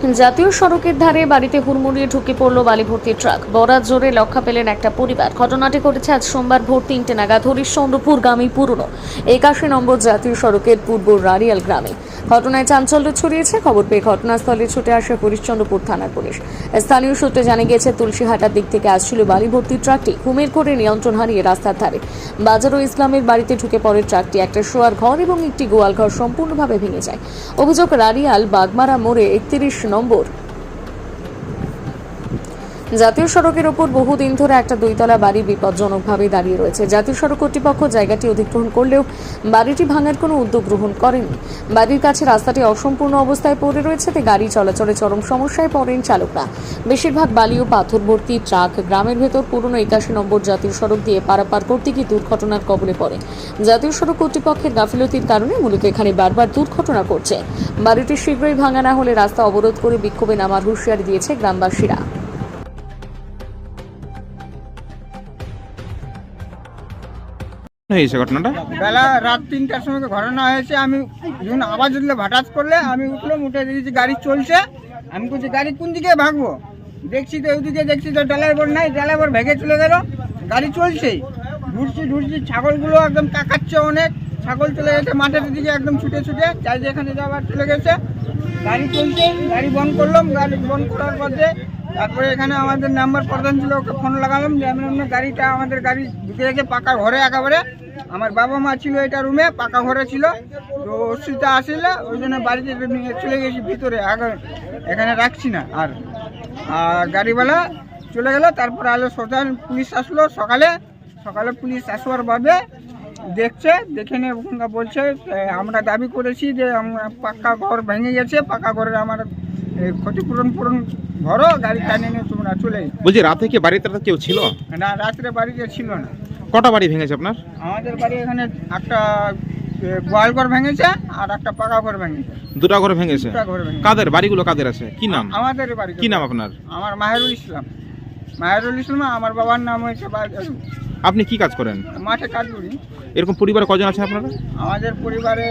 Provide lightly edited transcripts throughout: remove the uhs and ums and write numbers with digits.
জাতীয় সড়কের ধারে বাড়িতে হুড়মুড়িয়ে ঢুকে পড়ল বালি ভর্তি ট্রাক। বরাত জোরে রক্ষা পেলেন একটা পরিবার। ঘটনাটি ঘটেছে আজ সোমবার ভোর 3টে নাগাদ হরিশ্চন্দ্রপুরগামী পুরনো 81 নম্বর জাতীয় সড়কের পূর্ব রারিয়াল গ্রামে। ঘটনায় চাঞ্চল্য ছড়িয়েছে। খবর পেয়ে ঘটনাস্থলে ছুটে আসে হরিশ্চন্দ্রপুর থানার পুলিশ। স্থানীয় সূত্রে জানা গিয়েছে, তুলসীহাটার দিক থেকে আসছিল বালি ভর্তি ট্রাকটি ঘুমের করে নিয়ন্ত্রণ হারিয়ে রাস্তার ধারে বাজার ও ইসলামের বাড়িতে ঢুকে পড়ে ট্রাকটি। একটা শোয়ার ঘর এবং একটি গোয়াল ঘর সম্পূর্ণভাবে ভেঙে যায়। অভিযোগ, রারিয়াল বাগমারা মোড়ে 31 নম্বর জাতীয় সড়কের ওপর বহুদিন ধরে একটা দুইতলা বাড়ি বিপজ্জনকভাবে দাঁড়িয়ে রয়েছে। জাতীয় সড়ক কর্তৃপক্ষ জায়গাটি অধিগ্রহণ করলেও বাড়িটি ভাঙার কোনো উদ্যোগ গ্রহণ করেনি। বাড়ির কাছে রাস্তাটি অসম্পূর্ণ অবস্থায় পড়ে রয়েছে, তাই গাড়ি চলাচলে চরম সমস্যায় পড়েন চালকরা। বেশিরভাগ বালি ও পাথর ভর্তি ট্রাক গ্রামের ভেতর পুরনো 81 নম্বর জাতীয় সড়ক দিয়ে পারাপার করতে গিয়ে দুর্ঘটনার কবলে পড়ে। জাতীয় সড়ক কর্তৃপক্ষের গাফিলতির কারণে মূলত এখানে বারবার দুর্ঘটনা ঘটছে। বাড়িটি শীঘ্রই ভাঙা না হলে রাস্তা অবরোধ করে বিক্ষোভে নামার হুঁশিয়ারি দিয়েছে গ্রামবাসীরা। হয়েছে ঘটনাটা বেলা রাত 3টার সময় ঘটনা হয়েছে। আমি যখন আওয়াজ উঠলে হঠাৎ করলে আমি উঠলাম, উঠে দেখছি গাড়ি চলছে। আমি বলছি গাড়ি কোন দিকে ভাগবো, দেখছি তো ওইদিকে, দেখছি তো ড্রাইভার নাই, ড্রাইভার ভেঙে চলে গেল। গাড়ি চলছেই, ঢুকছি ছাগলগুলো একদম তাকাচ্ছে অনেক। ছাগল চলে গেছে মাঠের দিকে একদম ছুটে ছুটে, চাই যেখানে যাওয়ার চলে গেছে। গাড়ি চলছে, গাড়ি বন্ধ করলাম। গাড়ি বন্ধ করার পথে তারপরে এখানে আমাদের নাম্বার প্রধান ছিল, ওকে ফোন লাগালাম যে এমন গাড়িটা, আমাদের গাড়ি ঢুকে গেছে পাকা ঘরে একেবারে। আমার বাবা মা ছিল এটা রুমে, পাকা ঘরে ছিল। তো অসুবিধা আসলে ওই জন্য বাড়িতে নিয়ে চলে গেছি ভিতরে, আগে এখানে রাখছি না। আর গাড়িওয়ালা চলে গেল। তারপরে আলো সোজা পুলিশ আসলো সকালে। পুলিশ আসবার বাদে দেখছে, দেখে নিয়ে বলছে আমরা দাবি করেছি যে পাক্কা ঘর ভেঙে গেছে, পাকা ঘরের আমার ক্ষতিপূরণ ঘরও, গাড়ি টানিয়ে নিয়ে তোমরা চলে। বলছি রাতে কি বাড়িতে কেউ ছিল? না, রাত্রে বাড়িতে ছিল না। কটা বাড়ি ভেঙেছে আপনার? আমাদের বাড়ি এখানে একটা গোয়াল ঘর ভেঙেছে আর একটা পাকা ঘর ভেঙেছে। দুটা ঘর ভেঙেছে। কাদের বাড়িগুলো, কাদের আছে, কি নাম? আমাদের বাড়ি। কি নাম আপনার? আমার মাহেরুল ইসলাম। আমার বাবার নাম হয়েছে। আপনি কি কাজ করেন? মাঠে কাজ করি। এরকম পরিবারে কজন আছে আপনারা? আমাদের পরিবারে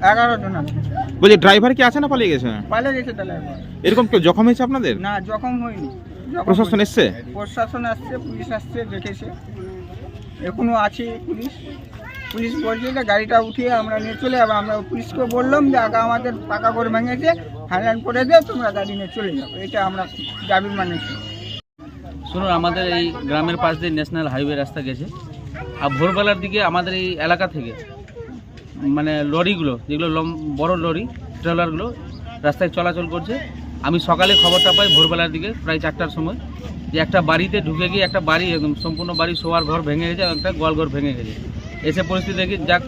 11 জন আছে। বলছি ড্রাইভার কি আছে না পালিয়ে গেছে? পালিয়ে গেছে ড্রাইভার। এরকম কেউ জখম হয়েছে আপনাদের? না, জখম হয়নি। প্রশাসন এসছে? প্রশাসন আসছে, পুলিশ আসছে, দেখেছে। এখনো আছে পুলিশ বলছে যে গাড়িটা উঠিয়ে আমরা নিয়ে চলে যাবো। আমরা পুলিশকে বললাম যে আগে আমাদের পাকা ঘর ভেঙেছে, ফাইনাল করে দিয়ে তোমরা গাড়ি নিয়ে চলে যাবো, এটা আমরা দাবি মানেছি। শুনুন, আমাদের এই গ্রামের পাশ দিয়ে ন্যাশনাল হাইওয়ে রাস্তা গেছে। আর ভোরবেলার দিকে আমাদের এই এলাকা থেকে মানে লরিগুলো, যেগুলো বড় লরি ট্রেলারগুলো রাস্তায় চলাচল করছে। আমি সকালে খবরটা পাই ভোরবেলার দিকে প্রায় 4টার সময়, যে একটা বাড়িতে ঢুকে গিয়ে একটা বাড়ি একদম সম্পূর্ণ বাড়ি শোয়ার ঘর ভেঙে গেছে, একটা গোয়ালঘর ভেঙে গেছে। এসে পরিস্থিতি দেখি যাক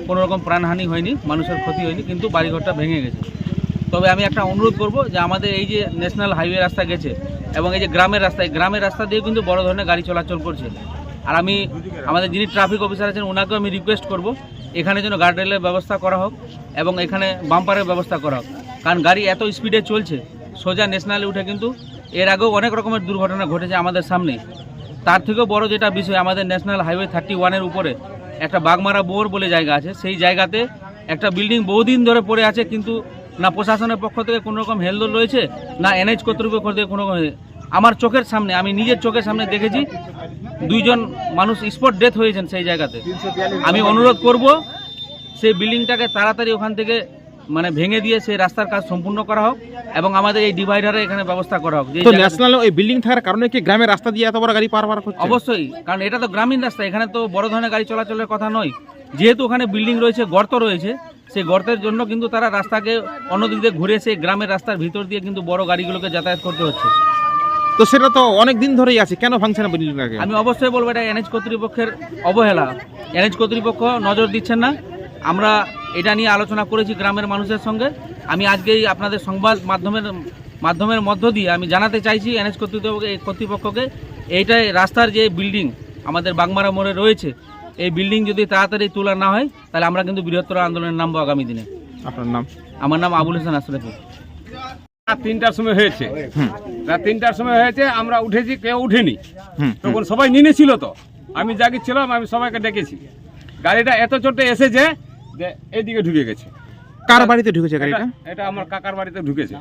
কোনো রকম প্রাণহানি হয়নি, মানুষের ক্ষতি হয়নি, কিন্তু বাড়িঘরটা ভেঙে গেছে। তবে আমি একটা অনুরোধ করব যে আমাদের এই যে ন্যাশনাল হাইওয়ে রাস্তা গেছে এবং এই যে গ্রামের রাস্তা দিয়ে কিন্তু বড় ধরনের গাড়ি চলাচল করছে। আর আমি আমাদের যিনি ট্রাফিক অফিসার আছেন ওনাকেও আমি রিকোয়েস্ট করব এখানে যেন গার্ডরেলের ব্যবস্থা করা হোক এবং এখানে বাম্পারের ব্যবস্থা করা হোক। কারণ গাড়ি এত স্পিডে চলছে, সোজা ন্যাশনালে উঠে কিন্তু এর আগেও অনেক রকমের দুর্ঘটনা ঘটেছে আমাদের সামনে। তার থেকেও বড় যেটা বিষয়, আমাদের ন্যাশনাল হাইওয়ে 31-এর উপরে একটা বাগমারা বোর বলে জায়গা আছে। সেই জায়গাতে একটা বিল্ডিং বহুদিন ধরে পড়ে আছে, কিন্তু না প্রশাসনের পক্ষ থেকে কোনো রকম হেলদোল রয়েছে, না এনএইচ কর্তৃপক্ষ থেকে কোনো রকম। আমার চোখের সামনে, আমি নিজের চোখের সামনে দেখেছি 2 জন মানুষ স্পট ডেথ হয়েছেন সেই জায়গাতে। আমি অনুরোধ করব সেই বিল্ডিংটাকে তাড়াতাড়ি ওখান থেকে মানে ভেঙে দিয়ে সেই রাস্তার কাজ সম্পূর্ণ করা হোক এবং আমাদের এই ডিভাইডারে এখানে ব্যবস্থা করা হোক। তো ন্যাশনাল ওই বিল্ডিং থাকার কারণে কি গ্রামের রাস্তা দিয়ে এত বড় গাড়ি পারাপার করছে? অবশ্যই, কারণ এটা তো গ্রামীণ রাস্তা, এখানে তো বড় ধরনের গাড়ি চলাচলের কথা নয়। যেহেতু ওখানে বিল্ডিং রয়েছে, গর্ত রয়েছে, সেই গর্তের জন্য কিন্তু তারা রাস্তাকে অন্যদিক দিয়ে ঘুরে সেই গ্রামের রাস্তার ভিতর দিয়ে কিন্তু বড় গাড়িগুলোকে যাতায়াত করতে হচ্ছে। তো সেটা তো অনেক দিন ধরেই আছে, কেন ভাঙছে না বিল্ডিংটাকে? আমি অবশ্যই বলবো এটা এনএইচ কর্তৃপক্ষের অবহেলা। এনএইচ কর্তৃপক্ষ নজর দিচ্ছেন না। আমরা এটা নিয়ে আলোচনা করেছি গ্রামের মানুষের সঙ্গে। আমি আজকেই আপনাদের সংবাদ মাধ্যমের মধ্য দিয়ে আমি জানাতে চাইছি এনএইচ কর্তৃপক্ষকে, এইটাই রাস্তার যে বিল্ডিং আমাদের বাগমারা মোড়ে রয়েছে, এই বিল্ডিং যদি তাড়াতাড়ি তোলা না হয় তাহলে আমরা কিন্তু বৃহত্তর আন্দোলনের নামবো আগামী দিনে। আপনার নাম? আমার নাম আবুল হোসেন আশরাফি। রাত 3টার সময় হয়েছে। রাত 3টার সময় হয়েছে, আমরা উঠেছি, কেউ উঠেনি। তখন সবাই নিনে ছিল, তো আমি জাগিয়েছিলাম, আমি সবাইকে ডেকেছি। গাড়িটা এত চোটে এসেছে যে এইদিকে ঢুকে গেছে। কার বাড়িতে ঢুকেছে গাড়িটা? এটা আমার কাকার বাড়িতে ঢুকেছে।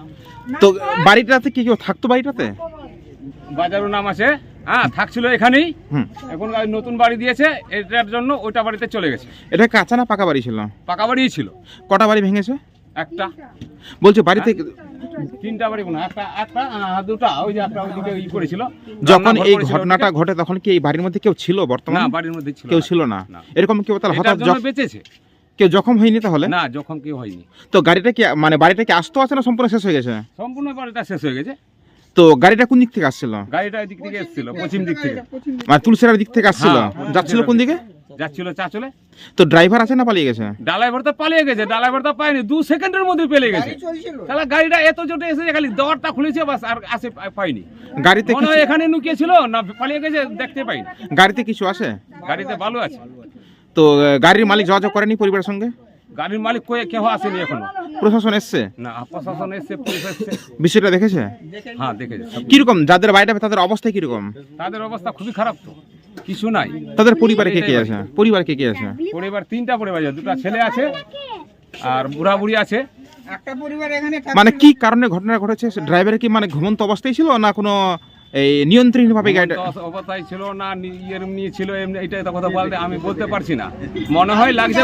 তো বাড়িটাতে কি কেউ থাকতো বাড়িটাতে? বাজারও নাম আছে, হ্যাঁ থাকছিল এখানেই। হুম। এখন নতুন বাড়ি দিয়েছে, এটার জন্য ওইটা বাড়িতে চলে গেছে। এটা কাঁচা না পাকা বাড়ি ছিল? পাকা বাড়িই ছিল। কটা বাড়ি ভেঙেছে একটা বলছে বাড়িতে? তিনটা বাড়ি কোনো একটা একটা দুটা, ওই যে একটা ওইদিকে ই করেছিল। যখন রান্নাঘর এই করেছিল ঘটনাটা ওদিকে। ঘটে তখন কি এই বাড়ির মধ্যে কেউ ছিল না, বর্তমানে? বাড়ির মধ্যে ছিল কেউ না। ছিল না। না। এরকম কেউ তাহলে এটার হঠাৎ জন্য বেঁচেছে। কেউ জখম হয়নি তাহলে? না, যখন কেউ হয়নি। তো গাড়িটা কি মানে বাড়িটা কি আসতো আছে না সম্পূর্ণ শেষ হয়ে গেছে? সম্পূর্ণ বাড়িটা শেষ হয়ে গেছে। তো গাড়িটা কোন দিক থেকে আসছিল? গাড়িটা ওই দিক থেকে এসেছিল, পশ্চিম দিক থেকে। মানে তুলসিরার দিক থেকে আসছিল? হ্যাঁ, যাচ্ছিল কোন দিকে? যাচ্ছিল চাচলে। তো ড্রাইভার আছে না পালিয়ে গেছে? ডালাইভার তো পালিয়ে গেছে, ডালাইভার তো পায়নি, 2 সেকেন্ডের মধ্যে পেলে গেছে। চলছিল। তাহলে গাড়িটা এত জোরে এসেছে, খালি দরটা খুলেছে বাস, আর আসে পাইনি। গাড়িতে মনে হয় এখানে লুকিয়ে ছিল না, পালিয়ে গেছে, দেখতে পাইনি। গাড়িতে কিছু আছে? গাড়িতে ভালো আছে। তো গাড়ির মালিক যোগাযোগ করেনি পরিবারের সঙ্গে? গাড়ির মালিক কেউ আসেনি এখনো। প্রশাসন এসছে? না, প্রশাসন এসছে, পুলিশ এসছে। বিষয়টা দেখেছে? হ্যাঁ, দেখেছে। কিরকম যাদের বাড়িটা তাদের অবস্থা কিরকম? তাদের অবস্থা খুবই খারাপ, তো কিছু নাই। তাদের পরিবারে কে কে আছে? পরিবার কে কে আছে? পরিবার 3টা পরিবার আছে, 2টা ছেলে আছে আর বুড়া বুড়ি আছে। একটা পরিবার এখানে মানে কি কারণে ঘটনা ঘটেছে? ড্রাইভার কি মানে ঘুমন্ত অবস্থায় ছিল না কোনো এই নিয়ন্ত্রণ ভাবে গাড়িটা? অবস্থায় ছিল না, এমনি ছিল, এমনি, এটা কথা বলতে আমি বলতে পারছি না। মনে হয় লাগছে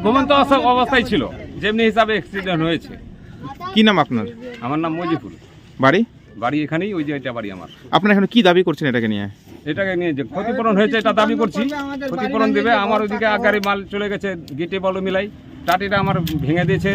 ঘুমন্ত অবস্থায় ছিল, যেমনি হিসাবে অ্যাক্সিডেন্ট হয়েছে। কি নাম আপনার? আমার নাম মজিফুল। বাড়ি? বাড়ি এখানেই, ওই যে এটা বাড়ি আমার। আপনারা এখন কি দাবি করছেন এটাকে নিয়ে? এটাকে নিয়ে যে ক্ষতিপূরণ হয়েছে এটা দাবি করছি, ক্ষতিপূরণ দেবে। আমার ওইদিকে গাড়ি মাল চলে গেছে, গেটে বলো মিলাই, টাটিটা আমার ভেঙে দিয়েছে,